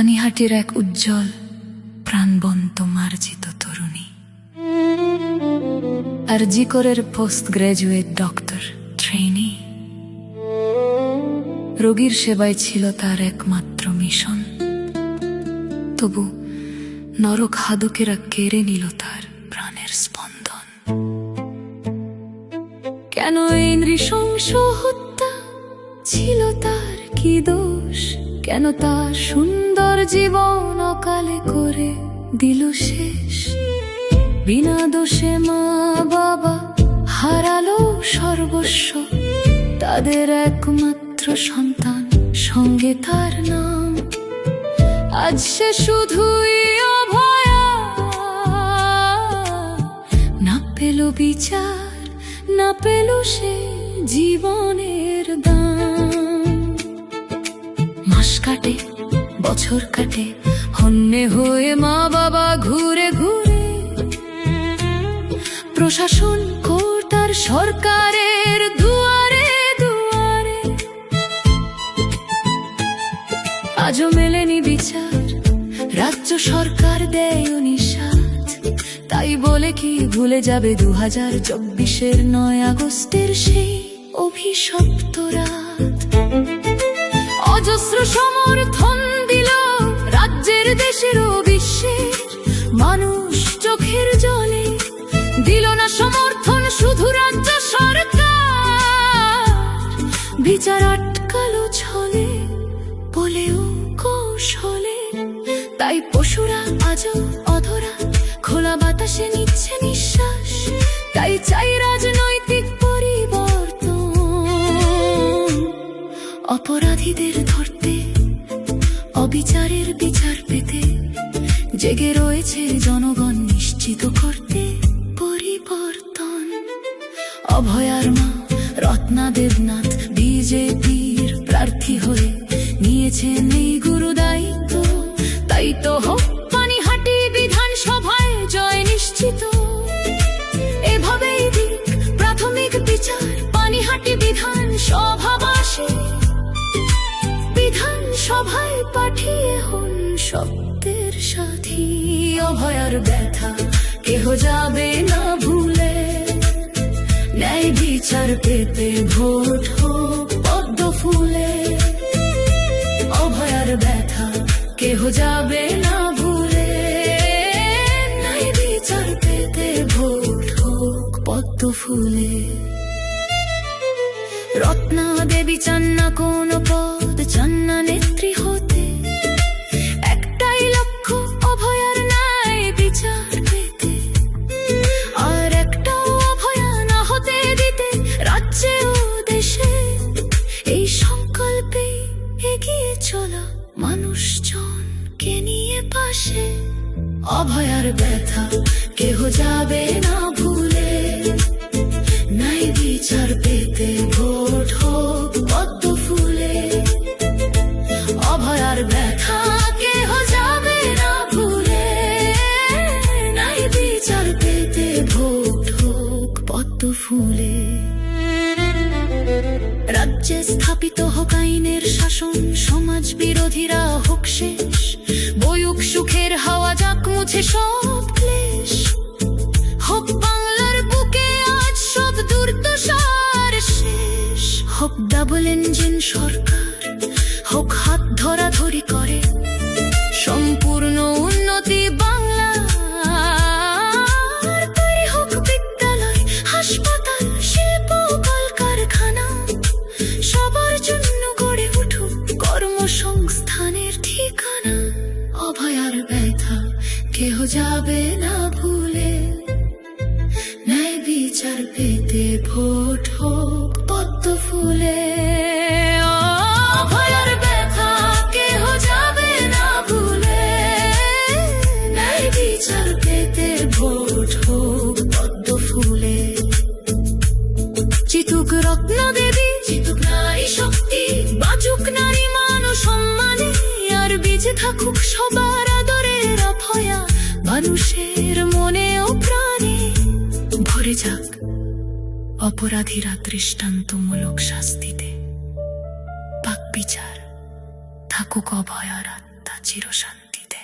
পানিহাটির এক উজ্জ্বল প্রাণবন্ত মার্জিত তরুণী, আরজি করের পোস্ট গ্রাজুয়েট ডক্টর ট্রেনি। রোগীর সেবায় ছিল তার একমাত্র মিশন। তবু নরক হাদকেরা কেড়ে নিল তার প্রাণের স্পন্দন। কেন এই নৃশংস হত্যা? ছিল তার কি দোষ? কেন তার সুন্দর জীবন অকালে করে দিল শেষ? বিনা দোষে মা বাবা হারালো সর্বস্ব, তাদের একমাত্র সন্তান, সঙ্গে তার নাম। আজ সে শুধুই অভয়া, না পেল বিচার, না পেল সে জীবনের দাম। মাস কাটে, বছর কাটে, হন্যে হয়ে মা বাবা ঘুরে ঘুরে প্রশাসন, কোর্ট আর সরকারের দুয়ারে দুয়ারে। আজও মেলেনি বিচার, রাজ্য সরকার দেয় নিষাদ। তাই বলে কি ভুলে যাবে 2024-এর 9 আগস্টের সেই অভিশপ্ত রাত? অজস্র সমর্থন দিল রাজ্যের, দেশের ও বিশ্বের মানুষ চোখের জলে। দিল না সমর্থন শুধু রাজ্য সরকার, বিচার আটকালো ছলে, বলেও কৌশলে। তাই পশুরা আজও অধরা, খোলা বাতাসে নিচ্ছে নিঃশ্বাস। তাই চাই রাজনৈতিক পরিবর্তন, অপরাধীদের ধরতে, অবিচারের বিচার পেতে। জেগে রয়েছে জনগণ নিশ্চিত করতে পরিবর্তন। অভয়ার মা রত্না দেবনাথ বিজেপির প্রার্থী হয়ে নিয়েছেন এই গুরু দায়িত্ব। তাই তো হোক পানিহাটি বিধানসভায় জয় নিশ্চিত। এভাবেই দিক প্রাথমিক বিচার পানিহাটি বিধানসভাবাসী। বিধানসভায় পাঠিয়ে হন সত্যের সাথী। অভয়ার ব্যথা কেহ যাবে না ভুলে, ন্যায় বিচার পেতে ভোট হোক পদ্ম ফুলে। অভয়ার ব্যথা কেহ যাবে না ভুলে, ন্যায় বিচার পেতে ভোট হোক পদ্ম ফুলে। রত্না দেবী চান না কোন পদ, চান না নেত্রী হতে। একটাই লক্ষ্য অভয়ার ন্যায় বিচার পেতে, আর একটাও অভয়া না হতে দিতে রাজ্যে ও দেশে। এই সংকল্পে এগিয়ে চলা মানুষজনকে নিয়ে পাশে। অভয়ার ব্যথা কেহ যাবে না ভুলে, ন্যায় বিচার পেতে ভোট হোক পদ্ম ফুলে। অভয়ার ব্যথা কেহ যাবে না ভুলে, ন্যায় বিচার পেতে ভোট হোক পদ্ম ফুলে। রাজ্যে স্থাপিত হোক আইনের শাসন, সমাজ বিরোধীরা হোক শেষ। বয়ুক সুখের হাওয়া যাক মুছে সব ক্লেশ। হোক বাংলার বুকে আজ সব দুর্দশার শেষ। হোক ডাবল ইঞ্জিন সরকার, হোক হাত ধরাধরি করে সম্পূর্ণ উন্নতি বাংলা। তৈরি হোক বিদ্যালয়, হাসপাতাল, শিল্প কলকারখানা। সবার জন্য গড়ে উঠুক কর্মসংস্থানের ঠিকানা। অভয়ার ব্যথা কেহ যাবে না ভুলে, ন্যায় বিচার পেতে ভোট হোক পদ্ম ফুলে। অভয়ার ব্যথা কেহ যাবে না ভুলে, ন্যায় বিচার পেতে ভোট হোক পদ্ম ফুলে। চিতুক রত্ন দেবী, চিতুক নারী শক্তি, বাজুক নারী মান ও সম্মানে। আর বেঁচে থাকুক সবার আদরের অভয়া, মানুষের মনে ও প্রাণে। ভরে যাক অপরাধীরা দৃষ্টান্তমূলক শাস্তিতে, পাক বিচার থাকুক অভয়ার আত্মা। চিরশান্তিতে।